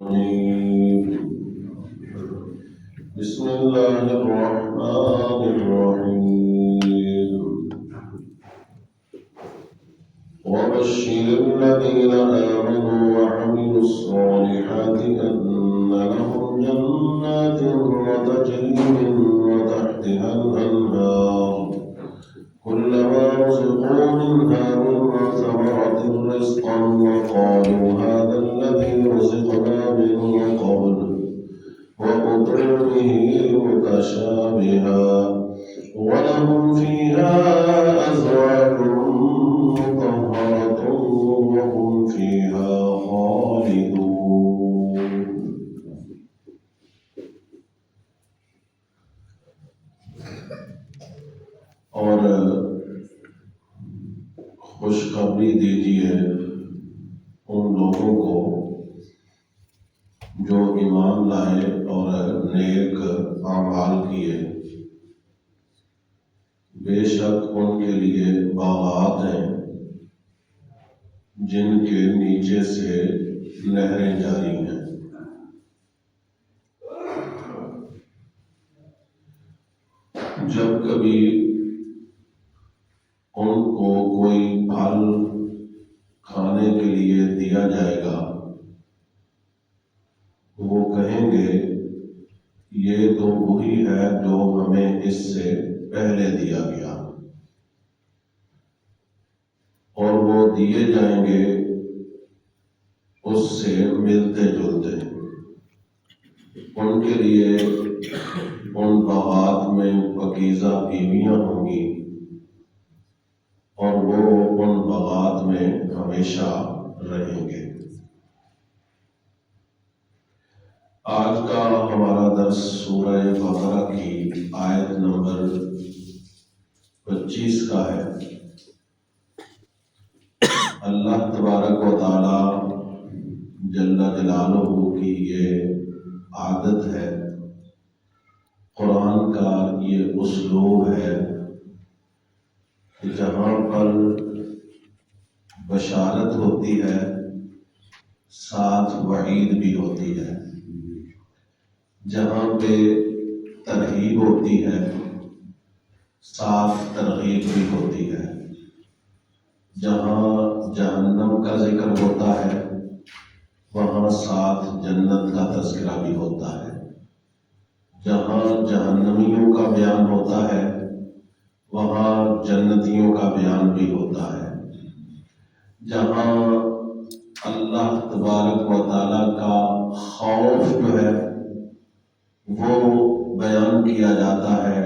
بسم الله الرحمن الرحيم وبشر الذين آمنوا وعملوا الصالحات أن لهم جنات تجري من تحتها الأنهار كلما رزقوا منها من ثمرة رزقا وقالوا هذا الذي رزقنا من قبل وأتوا به متشابها ولهم فيها أزواج مطهرة وهم فيها خالدون. اور خوشخبری دیجیے ان لوگوں کو جو ایمان لائے اور نیک اعمال کیے، بے شک ان کے لیے باغات ہیں جن کے نیچے سے نہریں جاری ہیں۔ جب کبھی ان کو کوئی پھل کھانے کے لیے دیا جائے گا وہ کہیں گے یہ تو وہی ہے جو ہمیں اس سے پہلے دیا گیا، اور وہ دیے جائیں گے اس سے ملتے جلتے۔ ان کے لیے ان باغات میں پاکیزہ بیویاں ہوں گی اور وہ ان باغات میں ہمیشہ رہیں گے۔ آج کا ہمارا درس سورہ بقرہ کی آیت نمبر 25 کا ہے۔ اللہ تبارک و تعالی جل جلالہ کی یہ عادت ہے، قرآن کا یہ اسلوب ہے کہ جہاں پر بشارت ہوتی ہے ساتھ وعید بھی ہوتی ہے، جہاں پہ ترغیب ہوتی ہے ساتھ ترغیب بھی ہوتی ہے، جہاں جہنم کا ذکر ہوتا ہے وہاں ساتھ جنت کا تذکرہ بھی ہوتا ہے، جہاں جہنمیوں کا بیان ہوتا ہے وہاں جنتیوں کا بیان بھی ہوتا ہے، جہاں اللہ تبارک و تعالیٰ کا خوف جو ہے وہ بیان کیا جاتا ہے،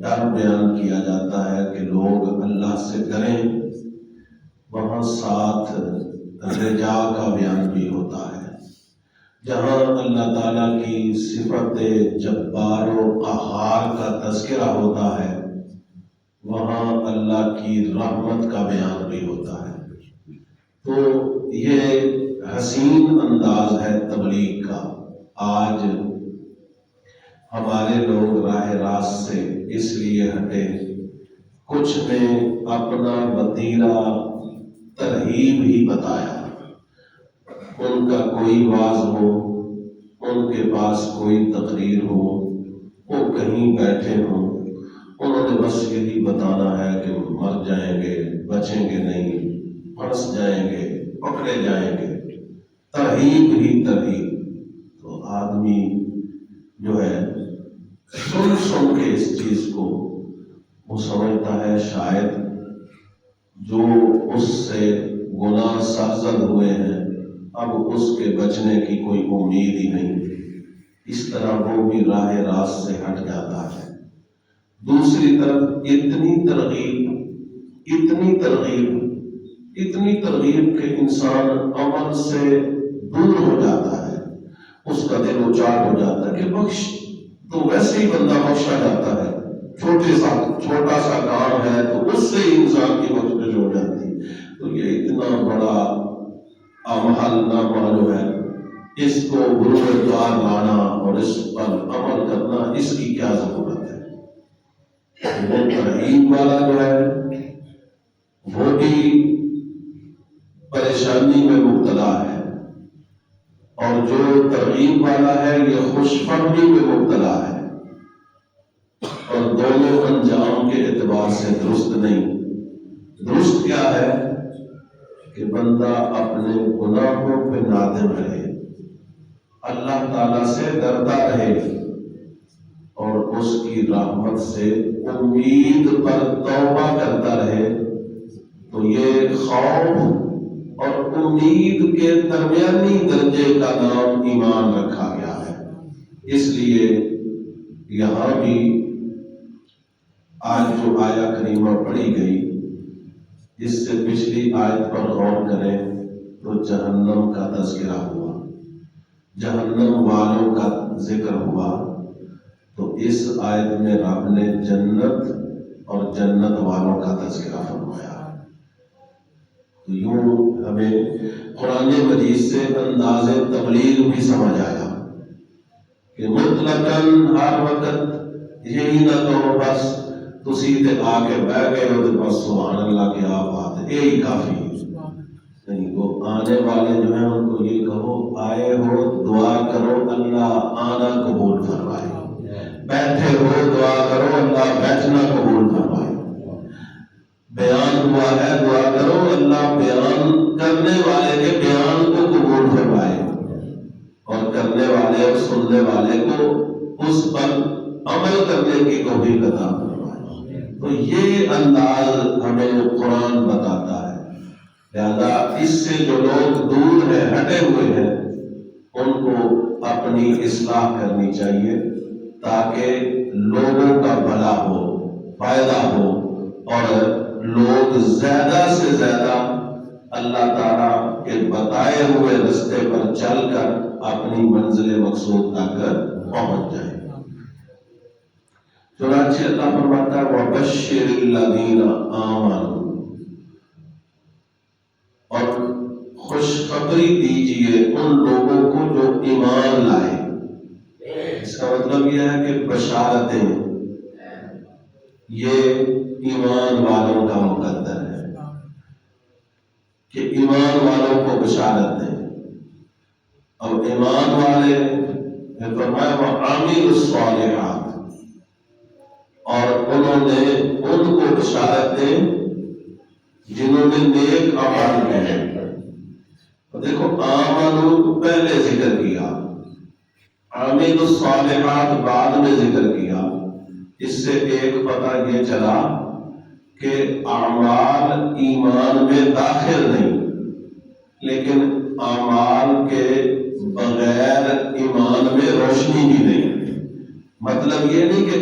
ڈر بیان کیا جاتا ہے کہ لوگ اللہ سے ڈریں، وہاں ساتھ رجا کا بیان بھی ہوتا ہے، جہاں اللہ تعالیٰ کی صفت جبار و قہار کا تذکرہ ہوتا ہے وہاں اللہ کی رحمت کا بیان بھی ہوتا ہے۔ تو یہ حسین انداز ہے تبلیغ کا۔ آج ہمارے لوگ راہ راست سے اس لیے ہٹے، کچھ نے اپنا وتیرہ ترغیب ہی بتایا، ان کا کوئی واعظ ہو، ان کے پاس کوئی تقریر ہو، وہ کہیں بیٹھے ہوں، انہوں نے بس یہی بتانا ہے کہ مر جائیں گے، بچیں گے نہیں، پھنس جائیں گے، پکڑے جائیں گے، ترغیب ہی ترغیب۔ تو آدمی جو ہے سن کے اس چیز کو وہ سمجھتا ہے شاید جو اس سے گناہ سرزد ہوئے ہیں اب اس کے بچنے کی کوئی امید ہی نہیں، اس طرح وہ بھی راہ راست سے ہٹ جاتا ہے۔ دوسری طرف اتنی ترغیب کہ انسان عمل سے دور ہو جاتا ہے، اس کا دل اچاٹ ہو جاتا ہے کہ بخش تو ویسے ہی بندہ بخشا جاتا ہے، چھوٹا سا کام ہے تو اس سے ہی انسان کی بخشش ہو جاتی ہے۔ تو یہ اتنا بڑا عمل نامہ جو ہے اس کو بروئے دوار لانا اور اس پر عمل کرنا، اس کی کیا ضرورت ہے؟ وہ ترغیب والا جو ہے وہ بھی پریشانی میں مبتلا ہے اور جو ترغیب والا ہے یہ خوش فہمی میں مبتلا ہے اور دونوں انجام کے اعتبار سے درست نہیں۔ درست کیا ہے کہ بندہ اپنے گناہوں پہ نادم رہے، اللہ تعالیٰ سے ڈرتا رہے اور اس کی رحمت سے امید پر توبہ کرتا رہے، تو یہ خوف اور امید کے درمیانی درجے کا نام ایمان رکھا گیا ہے۔ اس لیے یہاں بھی آج جو آیہ کریمہ پڑھی گئی، اس سے پچھلی آیت پر غور کریں تو جہنم کا تذکرہ ہوا، جہنم والوں کا ذکر ہوا، تو اس آیت میں رب نے جنت اور جنت والوں کا تذکرہ فرمایا۔ تو یوں ہمیں قرآن مجید سے انداز تبلیغ بھی سمجھ آیا کہ مطلقاً ہر وقت یہی نہ کہو بس تسی تے آ کے بہ گئے ہو تو بس سبحان اللہ کیا بات ہے، یہی کافی ہے نہیں۔ وہ آنے والے جو ہیں ان کو یہ کہو آئے ہو دعا کرو اللہ آنا قبول فرمائے، بیٹھے ہو دعا کرو اللہ بیٹھنا قبول فرمائے، بیان ہوا ہے دعا کرو اللہ بیان کرنے والے کے بیان کو قبول فرمائے اور کرنے والے اور سننے والے کو اس پر عمل کرنے کی توفیق عطا فرمائے۔ تو یہ انداز ہمیں قرآن بتاتا ہے، لہذا اس سے جو لوگ دور ہیں ہٹے ہوئے ہیں ان کو اپنی اصلاح کرنی چاہیے تاکہ لوگوں کا بھلا ہو، فائدہ ہو اور لوگ زیادہ سے زیادہ اللہ تعالیٰ کے بتائے ہوئے رستے پر چل کر اپنی منزل مقصود تک پہنچ جائیں۔ چنانچہ اللہ فرماتا ہے وَبَشِّرِ الَّذِينَ آمَنُوا، اور خوشخبری دیجئے ان لوگوں کو جو ایمان لائے۔ اس کا مطلب یہ ہے کہ بشارتیں یہ ایمان والوں کا مقدر ہے کہ ایمان والوں کو بشارت دیں۔ اب ایمان والے فرمایا وَعَامِلُوا الصَّالِحَاتِ، اور انہوں نے ان کو بشارت دیں جنہوں نے نیک اعمال کیے۔ دیکھو آمنوا پہلے ذکر کیا، عاملوا الصالحات بعد میں ذکر کیا۔ اس سے ایک پتہ یہ چلا کہ اعمال ایمان میں داخل نہیں، لیکن اعمال کے بغیر ایمان میں روشنی بھی نہیں۔ مطلب یہ نہیں کہ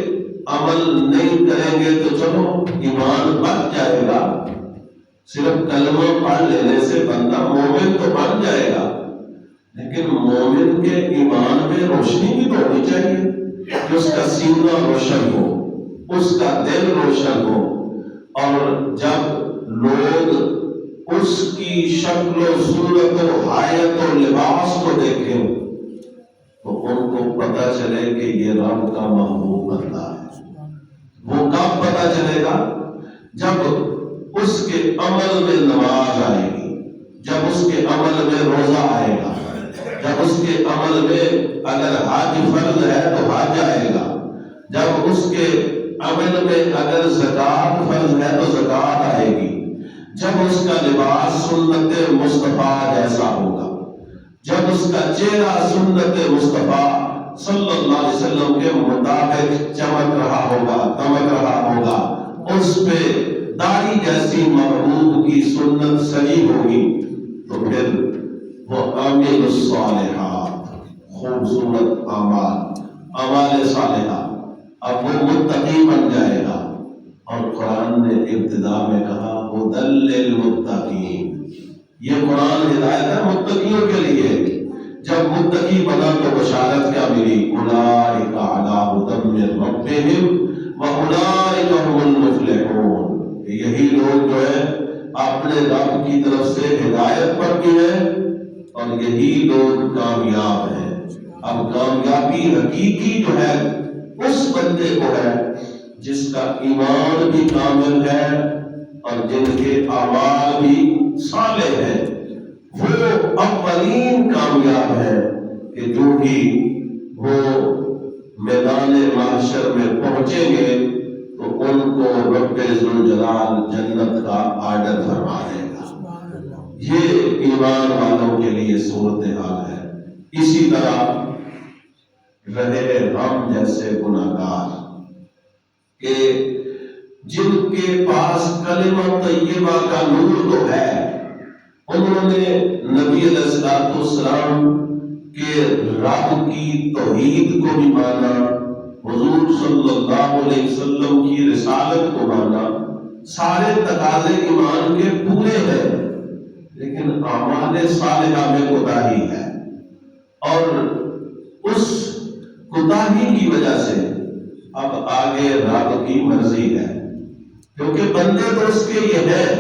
عمل نہیں کریں گے تو چلو ایمان بچ جائے گا، صرف کلمہ پڑھ لینے سے بندہ مومن تو بن جائے گا، لیکن مومن کے ایمان میں روشنی بھی تو ہونی چاہیے کہ اس کا سینہ روشن ہو، اس کا دل روشن ہو، اور جب لوگ اس کی شکل و صورت و حیت و لباس کو دیکھیں تو ان کو پتہ چلے کہ یہ رب کا محبوب بندہ ہے۔ وہ کب پتہ چلے گا؟ جب اس کے عمل میں نماز آئے گی، جب اس کے عمل میں روزہ آئے گا، جب اس کے عمل میں اگر حج فرض ہے تو حج آئے گا، جب اس کے عمل میں اگر زکوٰۃ فرض ہے تو زکوٰۃ آئے گی، جب اس کا لباس سنت مصطفیٰ جیسا ہوگا، جب اس کا چہرہ سنت مصطفیٰ صلی اللہ علیہ وسلم کے مطابق چمک رہا ہوگا، دمک رہا ہوگا، اس پہ داڑھی جیسی محبوب کی سنت سجی ہوگی، تو پھر وہ عامل الصالحات، خوبصورت اعمال صالحہ، اب وہ متقی بن جائے گا۔ اور قرآن نے ابتدا میں کہا ہدی للمتقین، یہ قرآن ہدایت ہے متقیوں کے لیے۔ جب متقی بنا تو بشارت کیا ملی؟ اولئک علی ھدی من ربہم واولئک ھم المفلحون، یہی لوگ جو ہے اپنے رب کی طرف سے ہدایت پر بھی ہیں اور یہی لوگ کامیاب ہیں۔ اب کامیابی حقیقی جو ہے اس بندے کو ہے جس کا ایمان بھی کامل ہے اور جن کے اعمال بھی صالح ہیں، وہ اولین کامیاب ہے کہ جو ہی وہ میدان محشر میں پہنچیں گے تو ان کو رب ذوالجلال جنت کا آرڈر فرما دے گا۔ یہ ایمان والوں کے لیے صورتحال ہے۔ اسی طرح رہے ہم جیسے گناہگار کہ جن کے پاس کلمہ طیبہ کا نور تو ہے، انہوں نے نبی علیہ السلام کے رب کی توحید کو بھی مانا، حضور صلی اللہ علیہ وسلم کی رسالت کو مانا، سارے تقاضے ایمان کے پورے ہیں، لیکن اعمال صالحہ میں کوتاہی ہے، اور اس کوتاہی کی وجہ سے اب آگے رب کی مرضی ہے، کیونکہ بندے تو اس کے یہ ہیں،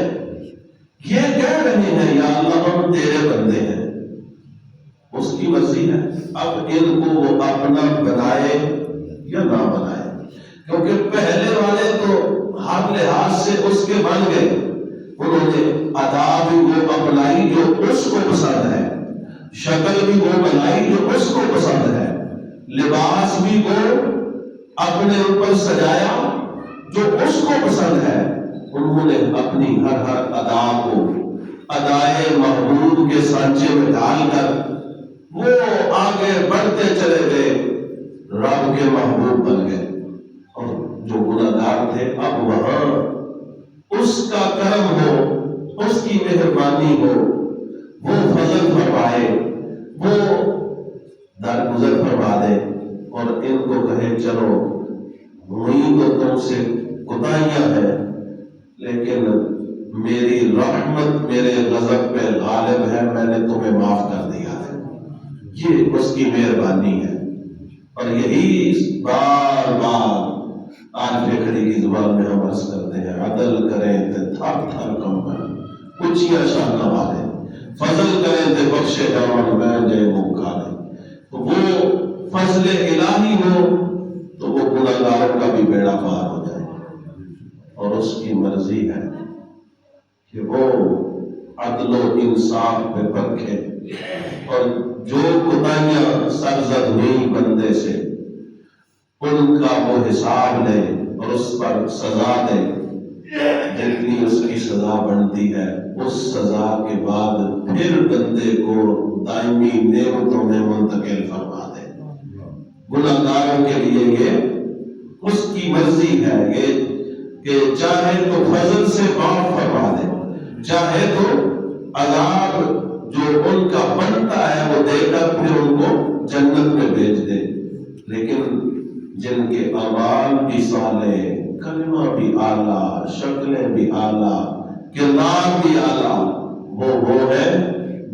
یہ کہہ رہے ہیں یا اللہ ہم تیرے بندے ہیں، اس کی مرضی ہے اب ان کو وہ اپنا بنائے یا نہ بنائے، کیونکہ پہلے والے تو ہر لحاظ سے اس کے بن گئے، انہوں نے ادا بھی وہ اپنائی جو اس کو پسند ہے، شکل بھی وہ بنائی جو اس کو پسند ہے، لباس بھی وہ اپنے اوپر سجایا جو اس کو پسند ہے، انہوں نے اپنی ہر ادا کو ادائے محبوب کے سانچے میں ڈال کر وہ آگے بڑھتے چلے گئے، رب کے محبوب بن گئے، اور جو گناہگار تھے اب وہاں اس کا کرم ہو، اس کی مہربانی ہو، وہ فضل فرمائے، وہ درگزر فرما دے اور ان کو کہے چلو ہوئی تو تم سے کوتاہیاں ہیں، لیکن میری رحمت میرے غضب پہ غالب ہے، میں نے تمہیں معاف کر دیا ہے، یہ اس کی مہربانی ہے۔ اور یہی بار بار آج کھڑی کی زبان میں ہم عرض کرتے ہیں، عدل کریں تے تھر تھر کمبن اچھیا شاہ نوالے، فضل کریں تے بخشے جوان میں جے منہ کھالے۔ تو وہ فضل الہی ہو تو وہ گناہگاروں کا بھی بیڑا پار ہو جائے، اور اس کی مرضی ہے کہ وہ عدل و انصاف پہ پرکھے، اور جو کوتاہیاں سرزد ہوئی بندے سے ان کا وہ حساب لے اور اس پر سزا دے، جتنی اس کی سزا بنتی ہے، اس سزا کے بعد پھر بندے کو دائمی نعمتوں میں منتقل فرما دے۔ گناہگاروں کے لیے یہ اس کی مرضی ہے یہ کہ چاہے تو فضل سے معاف فرما دے، چاہے تو عذاب جو ان کا بنتا ہے وہ دے کر پھر ان کو جنت میں بھیج دے۔ لیکن جن کے اعمال بھی صالح، کلمہ بھی اعلیٰ، شکلیں بھی اعلیٰ، کردار بھی اعلیٰ، وہ ہے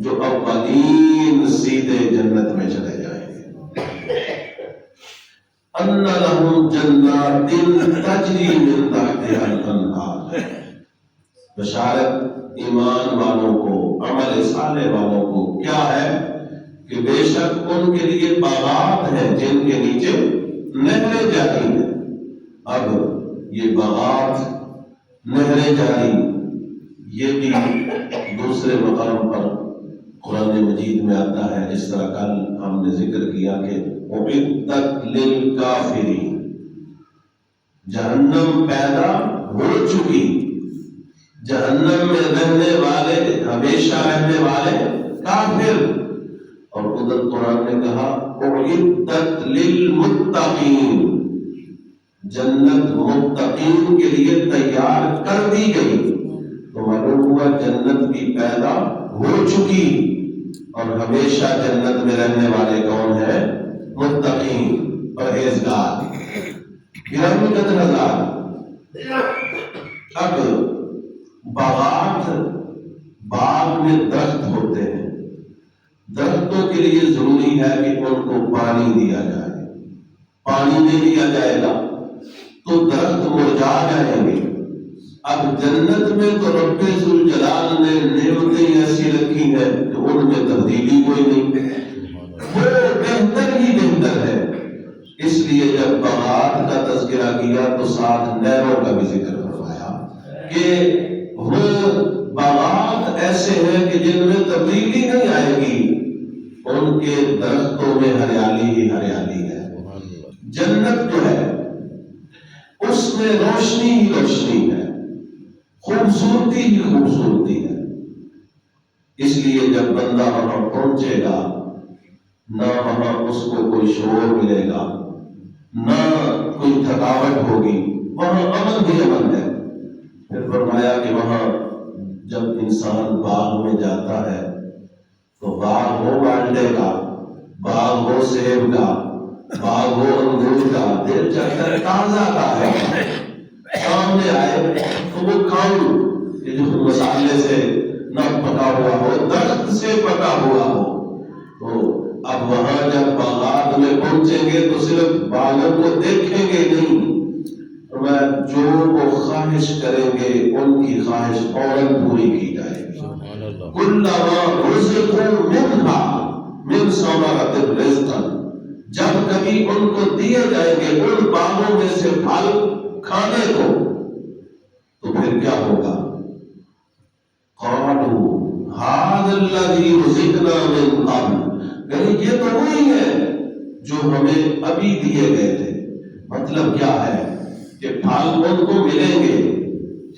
جو اولین سیدھے جنت میں چلے جائیں گے۔ ان لہم جنات تجری من تحتہا الانہار، بشارت ایمان والوں کو، عمل صالح والوں کو کیا ہے کہ بے شک ان کے لیے باغات ہیں جن کے نیچے نہریں جاری ہیں۔ اب یہ باغات، نہریں جاری، یہ بھی دوسرے مقام پر قرآن مجید میں آتا ہے، جس طرح کل ہم نے ذکر کیا کہ اعدت للکافرین، جہنم پیدا ہو چکی، جہنم میں رہنے والے، ہمیشہ رہنے والے کافر، اور ادھر قرآن نے کہا اعدت للمتقین، جنت متقین کے لیے تیار کر دی گئی۔ تو معلوم ہوا جنت بھی پیدا ہو چکی، اور ہمیشہ جنت میں رہنے والے کون ہیں؟ متقین، پرہیزگار، گرامی قدر حضرات۔ اب باغات، باغ میں درخت ہوتے ہیں، درختوں کے لیے ضروری ہے کہ ان کو پانی دیا جائے، پانی نہیں دیا جائے گا تو درخت مرجھا جائیں گے۔ اب جنت میں تو رب ذوالجلال نے نعمتیں ایسی رکھی ہیں کہ ان میں تبدیلی کوئی نہیں، وہ بہتر ہی بہتر ہے۔ اس لیے جب باغات کا تذکرہ کیا تو ساتھ نہروں کا بھی ذکر فرمایا کہ وہ باغات ایسے ہیں کہ جن میں تبدیلی نہیں آئے گی، ان کے درختوں میں ہریالی ہی ہریالی ہے۔ جنت جو ہے اس میں روشنی ہی روشنی ہے، خوبصورتی ہی خوبصورتی ہے۔ اس لیے جب بندہ وہاں پہنچے گا، نہ وہاں اس کو کوئی شور ملے گا، نہ کوئی تھکاوٹ ہوگی، وہاں امن ہی امن ہے۔ پھر فرمایا کہ وہاں جب انسان باغ میں جاتا ہے تو باغ ہو مالٹے کا، باغ ہو سیب کا، باغ ہو انگور کا، دل چاہتا ہے تازہ کا ہے، سامنے آئے تو وہ کھاؤں کہ جو مسالے سے نہ پکا ہوا ہو، درخت سے پکا ہوا ہو۔ تو اب وہاں جب باغات میں پہنچیں گے تو صرف باغوں کو دیکھیں گے نہیں، جو وہ خواہش کریں گے ان کی خواہش فوراً پوری کی جائے گی۔ کلما رزقوا منہا من ثمرۃ رزقا، جب کبھی ان کو دیے جائیں گے ان باغوں میں سے پھل کھانے کو، تو پھر کیا ہوگا؟ قالوا ھذا الذی رزقنا من قبل، یعنی یہ تو وہی ہے جو ہمیں ابھی دیے گئے تھے۔ مطلب کیا ہے کہ پھل ان کو ملیں گے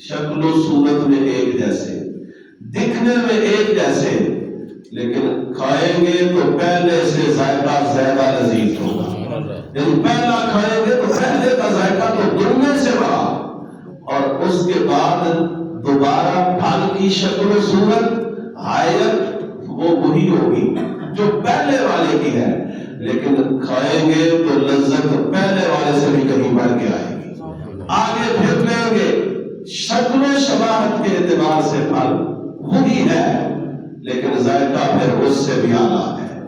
شکل و صورت میں ایک جیسے، دکھنے میں ایک جیسے، لیکن کھائیں گے تو پہلے سے ذائقہ زیادہ لذیذ ہوگا۔ یعنی پہلا کھائیں گے تو پہلے کا ذائقہ تو دنیا سے بڑا، اور اس کے بعد دوبارہ پھل کی شکل و صورت حیات وہ وہی ہوگی جو پہلے والے کی ہے، لیکن کھائیں گے تو لذت پہلے والے سے بھی کہیں بڑھ کے آئے گی۔ آگے پھر لیں گے، شکل و شباہت کے اعتبار سے پھل وہی ہے، لیکن ذائقہ پھر اس سے بھی اعلیٰ ہے۔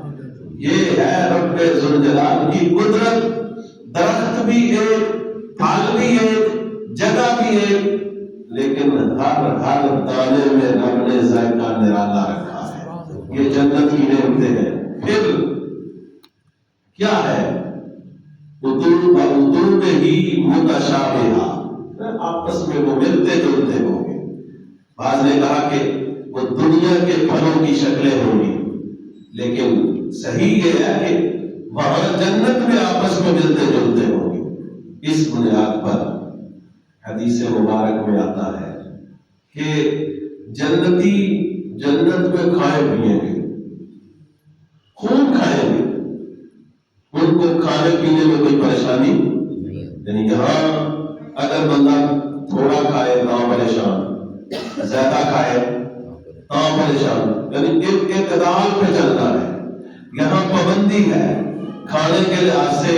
یہ ہے رب ذوالجلال کی قدرت، درخت بھی ایک، پھل بھی ایک، جگہ بھی ایک، لیکن ہر دانے میں رب نے ذائقہ نرالا رکھا ہے۔ یہ جنت کی نعمتیں ہیں۔ پھر کیا ہے؟ وَقُلُوبٌ ہی متشابہہ، آپس میں وہ ملتے جلتے ہوں گے۔ بعض نے کہا کہ وہ دنیا کے پھلوں کی شکلیں ہوں گی، لیکن صحیح یہ ہے کہ وہاں جنت میں آپس میں ملتے جلتے ہوں گے۔ اس بنیاد پر حدیث مبارک میں آتا ہے کہ جنتی جنت میں کھائے پیئیں گے، خوب کھائیں گے، ان کو کھانے پینے میں کوئی پریشانی، یعنی یہاں اگر بندہ تھوڑا کھائے تو پریشان، زیادہ کھائے تو پریشان، یعنی ایک اعتدال پہ چلنا ہے۔ یہاں پابندی ہے کھانے کے لحاظ سے،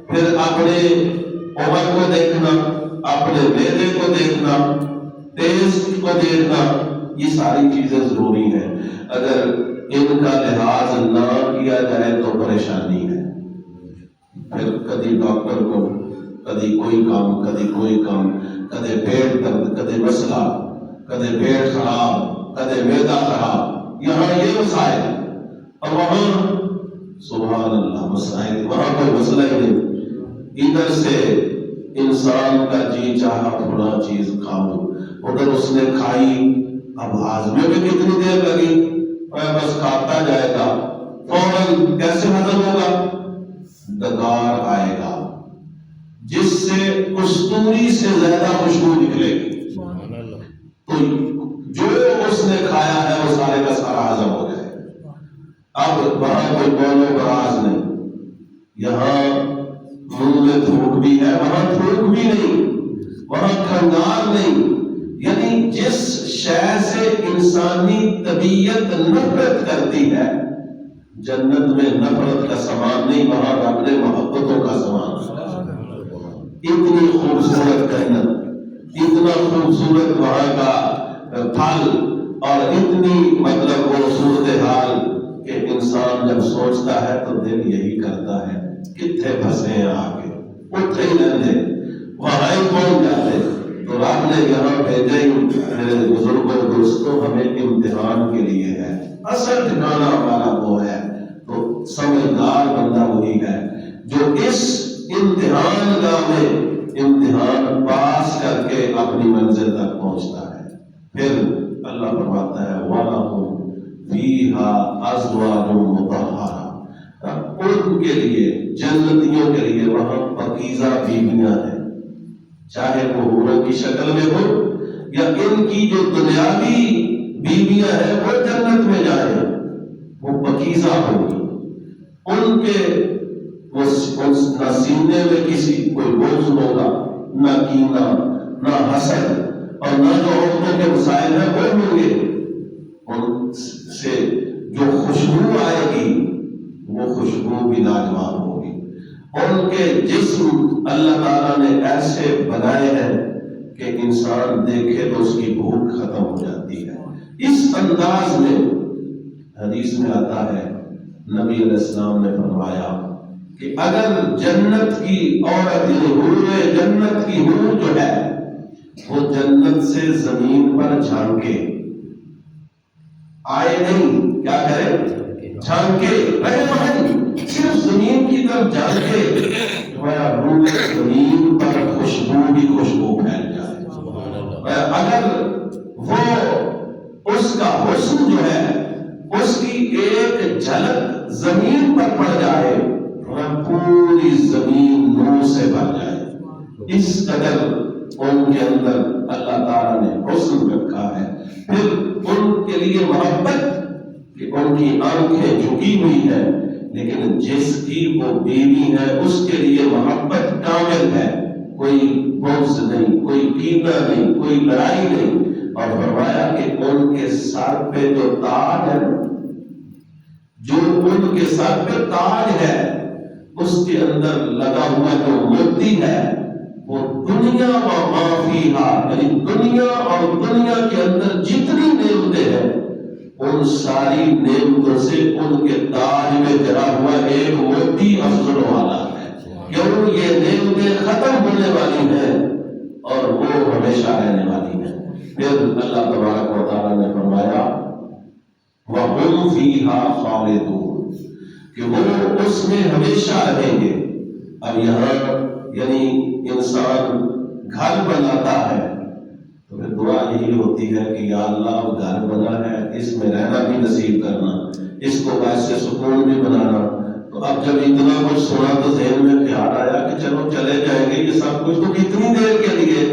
پھر اپنے عمر کو دیکھنا، اپنے معدے کو دیکھنا، ٹیسٹ کو دیکھنا، یہ ساری چیزیں ضروری ہیں۔ اگر ان کا لحاظ نہ کیا جائے تو پریشانی ہے۔ پھر کبھی ڈاکٹر کو کبھی کوئی کام، کبھی کوئی کام، کدے پیٹ درد، کدے مسئلہ، کدے پیٹ خراب، کدے معدہ خراب، یہاں یہ مسائل، اور وہاں سبحان اللہ مسائل، وہاں کوئی مسئلہ ہی نہیں۔ ادھر سے انسان کا جی چاہا تھوڑا چیز کھاؤ، ادھر اس نے کھائی، اب ہاضمے میں کتنی دیر لگی، بس کھاتا جائے گا، فوراً کیسے ہضم ہوگا؟ ڈکار آئے گا جس سے کستوری سے زیادہ خوشبو نکلے گی، تو جو اس نے کھایا ہے وہ سارے کا سارا ہضم ہو جائے گا۔ اب وہاں کوئی بول و براز نہیں، یہاں منہ میں تھوک بھی ہے، وہاں تھوک بھی نہیں، وہاں کھنگال نہیں، یعنی جس شے سے انسانی طبیعت نفرت کرتی ہے، جنت میں نفرت کا سامان نہیں، وہاں رب نے محبتوں کا سامان رکھا۔ اتنی خوبصورت جنت، اتنا خوبصورت وہاں کا پھل، اور اتنی مطلب وہ صورتحال کہ انسان جب سوچتا ہے تو دل یہی کرتا ہے کتنے پھنسے ہیں آگے، اٹھے ہی رہنے، وہاں ہی پہنچ جاتے۔ تو رب نے یہاں بھیجے ہی میرے بزرگوں دوستوں، ہمیں امتحان کے لیے ہے، اصل ٹھکانا ہمارا وہ ہے۔ تو سمجھدار بندہ وہی ہے جو اس امتحان گاہ میں امتحان پاس کر کے اپنی منزل تک پہنچتا ہے۔ پھر اللہ فرماتا ہے وَلَهُمْ فِيهَا أَزْوَاجٌ مُطَهَّرَةٌ، ان کے لیے جنتیوں کے لیے وہاں پاکیزہ بیویاں ہیں، چاہے وہ حوروں کی شکل میں ہو یا ان کی جو دنیاوی بیویاں ہیں وہ جنت میں جائیں، وہ پاکیزہ ہوگی، ان کے نہ سینے میں کسی کوئی بغض ہوگا، نہ کینہ، نہ حسد، اور نہ جو عورتوں کے مسائل ہیں وہ ہوں گے، ان سے جو خوشبو آئے گی وہ خوشبو بھی لاجواب ہوگی، ان کے جسم اللہ تعالیٰ نے ایسے بنائے ہیں کہ انسان دیکھے تو اس کی بھوک ختم ہو جاتی ہے۔ اس انداز میں حدیث میں آتا ہے نبی علیہ السلام نے فرمایا کہ اگر جنت کی عورت جنت کی حور جو ہے وہ جنت سے زمین پر جھانکے، آئے نہیں، کیا کرے؟ جھانکے، رہے وہیں صرف زمین کی طرف جھانکے، روح زمین پر خوشبو بھی خوشبو پھیل جائے۔ اگر وہ اس کا حسن جو ہے اس کی ایک جھلک زمین پر پڑ جائے، پوری زمین نور سے بھر جائے۔ اس قدر ان کے اندر اللہ تعالیٰ نے حسن رکھا ہے۔ پھر ان کے لیے محبت کہ ان کی آنکھیں جھکی ہوئی ہیں، لیکن جس کی وہ بیوی ہے اس کے لیے محبت کامل ہے، کوئی بغض نہیں، کوئی کینہ نہیں، کوئی لڑائی نہیں، اور فرمایا کہ ان کے سر پہ جو تاج ہے، جو ان کے سر پہ تاج ہے اس کے اندر لگا ہوا جو موتی ہے وہ دنیا و ما فیہا، یعنی دنیا اور دنیا کے اندر جتنی نعمتیں ہیں ان ساری نعمتوں سے ان کے تاج میں جڑا ہوا ایک موتی افضل والا ہے، کیوں یہ نعمتیں ختم ہونے والی ہیں اور وہ ہمیشہ رہنے والی ہیں۔ پھر اللہ تبارک و تعالیٰ نے فرمایا وَهُمْ فِيهَا خَالِدُونَ کہ وہ اس میں ہمیشہ رہیں گے۔ اب یہاں یعنی انسان گھر بناتا ہے تو پھر دعا یہی ہوتی ہے کہ یا اللہ گھر بنا ہے اس میں رہنا بھی نصیب کرنا، اس کو ویسے سکون بھی بنانا۔ تو اب جب اتنا کچھ سنا تو ذہن میں خیال آیا کہ چلو چلے جائیں گے یہ سب کچھ تو کتنی دیر کے لیے؟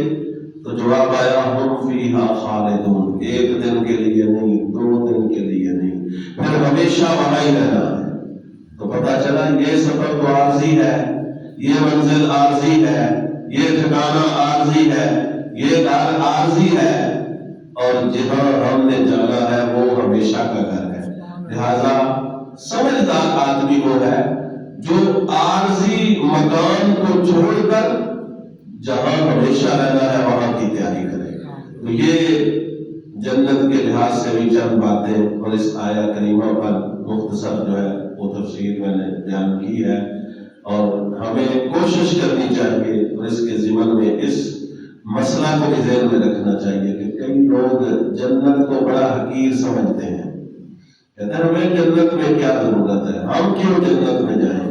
تو جواب آیا ہم فیہا خالدون، ایک دن کے لیے نہیں، 2 دن کے لیے نہیں، پھر ہمیشہ وہاں ہی رہنا ہے۔ تو پتہ چلا یہ سفر تو عارضی ہے، یہ منزل عارضی ہے، یہ ٹھکانہ عارضی ہے، یہ گھر عارضی ہے، اور جہاں ہم نے جانا ہے وہ ہمیشہ کا گھر ہے۔ لہذا سمجھدار آدمی وہ ہے جو عارضی مکان کو چھوڑ کر جہاں ہمیشہ رہنا ہے وہاں کی تیاری کرے۔ تو یہ جنت کے لحاظ سے بھی چند باتیں اور اس آیہ کریمہ پر مختصر جو ہے وہ تفسیر میں نے بیان کی ہے، اور ہمیں کوشش کرنی چاہیے اور اس کے ضمن میں اس مسئلہ کو بھی ذہن میں رکھنا چاہیے کہ کئی لوگ جنت کو بڑا حقیر سمجھتے ہیں، کہتے ہیں ہمیں جنت میں کیا ضرورت ہے، ہم کیوں جنت میں جائیں؟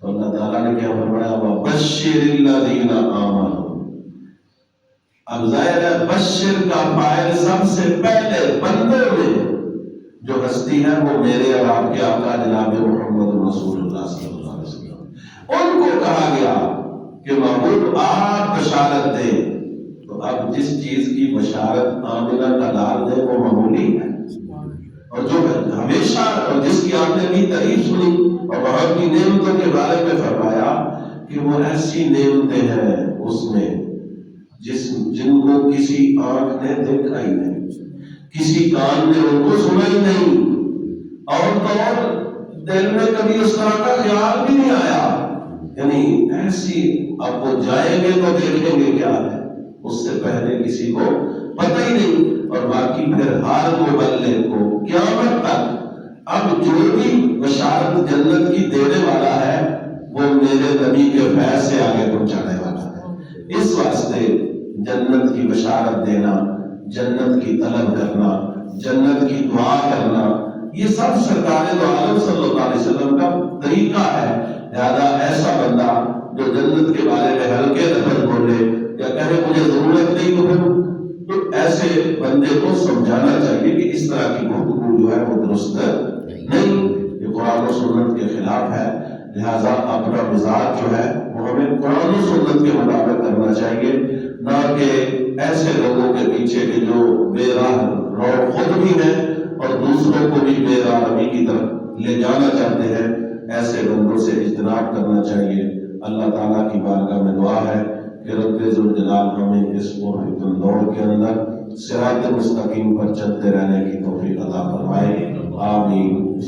تو اللہ تعالیٰ نے کیا فرمایا وَبَشِّرِ الَّذِينَ آمَنُوا۔ اب ظاہر ہے بشر کا فاعل سب سے پہلے بندوں میں جو ہستی ہے وہ میرے اور آپ کے آقا جناب محمد رسول اللہ صلی اللہ علیہ وسلم، ان کو کہا گیا کہ محبوب آپ بشارت دیں۔ تو اب جس چیز کی بشارت آمنہ کا لال دے وہ معمولی ہے، اور جو ہمیشہ اور جس کی آپ نے بھی تعریف سنی اور وہاں کی نعمتوں کے بارے میں فرمایا کہ وہ ایسی نعمتیں ہیں اس میں جن کو کسی آنکھ نے دیکھا ہی نہیں، کسی کان نے ان کو سنا ہی نہیں، اور دل میں کبھی اس طرح کا خیال بھی نہیں آیا، یعنی ایسی اب وہ جائیں گے تو دیکھیں گے کیا ہے، اس سے پہلے کسی کو پتہ ہی نہیں۔ اور باقی پھر ہر مبلغ کو قیامت تک اب جو بھی بشارت جنت کی دینے والا ہے وہ میرے نبی کے فیض سے آگے پہنچانے والا ہے۔ اس واسطے جنت کی بشارت دینا، جنت کی طلب کرنا، جنت کی دعا کرنا، یہ سب سرکار دو عالم صلی اللہ علیہ وسلم کا طریقہ ہے۔ لہذا ایسا بندہ جو جنت کے بارے میں ہلکے لفظ بولے یا کہے مجھے ضرورت نہیں، تو ایسا ایسے بندے کو سمجھانا چاہیے کہ اس طرح کی گفتگو جو ہے وہ درست نہیں، یہ قرآن و سنت کے خلاف ہے، لہذا اپنا مزاج جو ہے وہ ہمیں قرآن و سنت کے مطابق کرنا چاہیے، نہ کہ ایسے لوگوں کے پیچھے کہ جو بے راہ رو خود بھی ہیں اور دوسروں کو بھی بے راہ روی کی طرف لے جانا چاہتے ہیں، ایسے بندوں سے اجتناب کرنا چاہیے۔ اللہ تعالیٰ کی بارگاہ میں دعا ہے کہ رب ذوالجلال ہمیں اس پرفتن دور کے اندر صراط مستقیم پر چلتے رہنے کی توفیق عطا فرمائے، آمین۔